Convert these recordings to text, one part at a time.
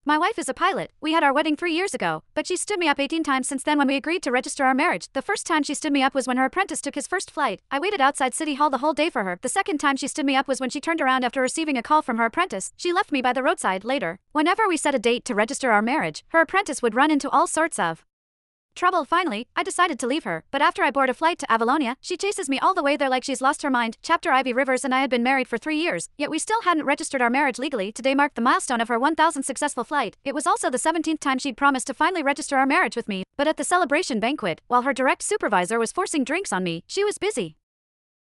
My wife is a pilot. We had our wedding 3 years ago, but she stood me up 18 times since then when we agreed to register our marriage. The first time she stood me up was when her apprentice took his first flight. I waited outside City Hall the whole day for her. The second time she stood me up was when she turned around after receiving a call from her apprentice. She left me by the roadside later. Whenever we set a date to register our marriage, her apprentice would run into all sorts of trouble. Finally, I decided to leave her, but after I board a flight to Avalonia, she chases me all the way there like she's lost her mind. Chapter Ivy Rivers and I had been married for 3 years, yet we still hadn't registered our marriage legally. Today marked the milestone of her 1,000th successful flight. It was also the 17th time she'd promised to finally register our marriage with me, but at the celebration banquet, while her direct supervisor was forcing drinks on me, she was busy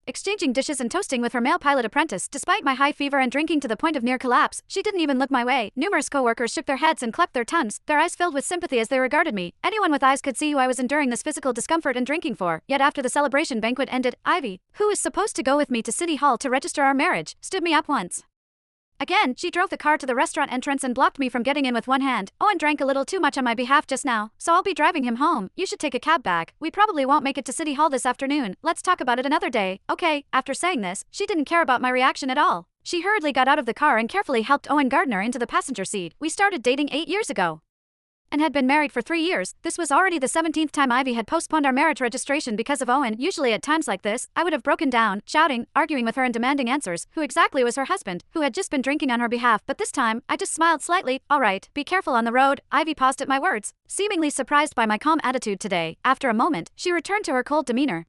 exchanging dishes and toasting with her male pilot apprentice. Despite my high fever and drinking to the point of near collapse, she didn't even look my way. Numerous co-workers shook their heads and clapped their tongues, their eyes filled with sympathy as they regarded me. Anyone with eyes could see who I was enduring this physical discomfort and drinking for. Yet after the celebration banquet ended, Ivy, who was supposed to go with me to City Hall to register our marriage, stood me up once again. She drove the car to the restaurant entrance and blocked me from getting in with one hand. Owen drank a little too much on my behalf just now, so I'll be driving him home. You should take a cab back. We probably won't make it to City Hall this afternoon. Let's talk about it another day. Okay. After saying this, she didn't care about my reaction at all. She hurriedly got out of the car and carefully helped Owen Gardner into the passenger seat. We started dating 8 years ago and had been married for 3 years. This was already the 17th time Ivy had postponed our marriage registration because of Owen. Usually at times like this, I would have broken down, shouting, arguing with her and demanding answers. Who exactly was her husband, who had just been drinking on her behalf? But this time, I just smiled slightly. All right, be careful on the road. Ivy paused at my words, seemingly surprised by my calm attitude today. After a moment, she returned to her cold demeanor.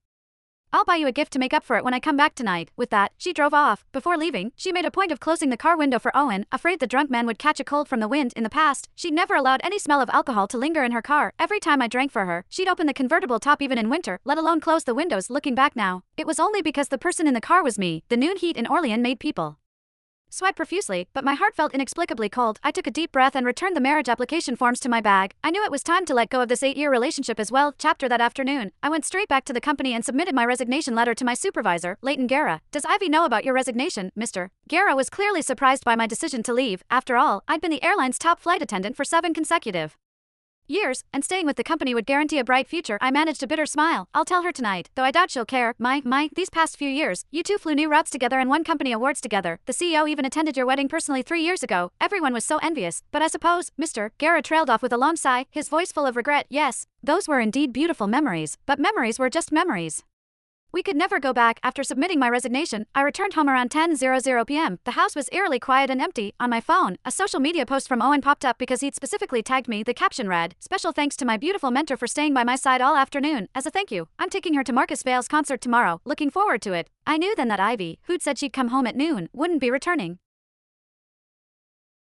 I'll buy you a gift to make up for it when I come back tonight. With that, she drove off. Before leaving, she made a point of closing the car window for Owen, afraid the drunk man would catch a cold from the wind. In the past, she'd never allowed any smell of alcohol to linger in her car. Every time I drank for her, she'd open the convertible top even in winter, let alone close the windows. Looking back now, it was only because the person in the car was me. The noon heat in Orleans made people sweat profusely, but my heart felt inexplicably cold. I took a deep breath and returned the marriage application forms to my bag. I knew it was time to let go of this 8-year relationship as well. Chapter that afternoon, I went straight back to the company and submitted my resignation letter to my supervisor, Leighton Guerra. Does Ivy know about your resignation, Mr. Guerra was clearly surprised by my decision to leave. After all, I'd been the airline's top flight attendant for 7 consecutive years, and staying with the company would guarantee a bright future. I managed a bitter smile. I'll tell her tonight, though I doubt she'll care. These past few years, you two flew new routes together and won company awards together. The CEO even attended your wedding personally 3 years ago. Everyone was so envious. But I suppose, Mr. Guerra trailed off with a long sigh, his voice full of regret. Yes, those were indeed beautiful memories, but memories were just memories. We could never go back. After submitting my resignation, I returned home around 10:00 p.m. The house was eerily quiet and empty. On my phone, a social media post from Owen popped up because he'd specifically tagged me. The caption read, "Special thanks to my beautiful mentor for staying by my side all afternoon. As a thank you, I'm taking her to Marcus Vale's concert tomorrow. Looking forward to it." I knew then that Ivy, who'd said she'd come home at noon, wouldn't be returning.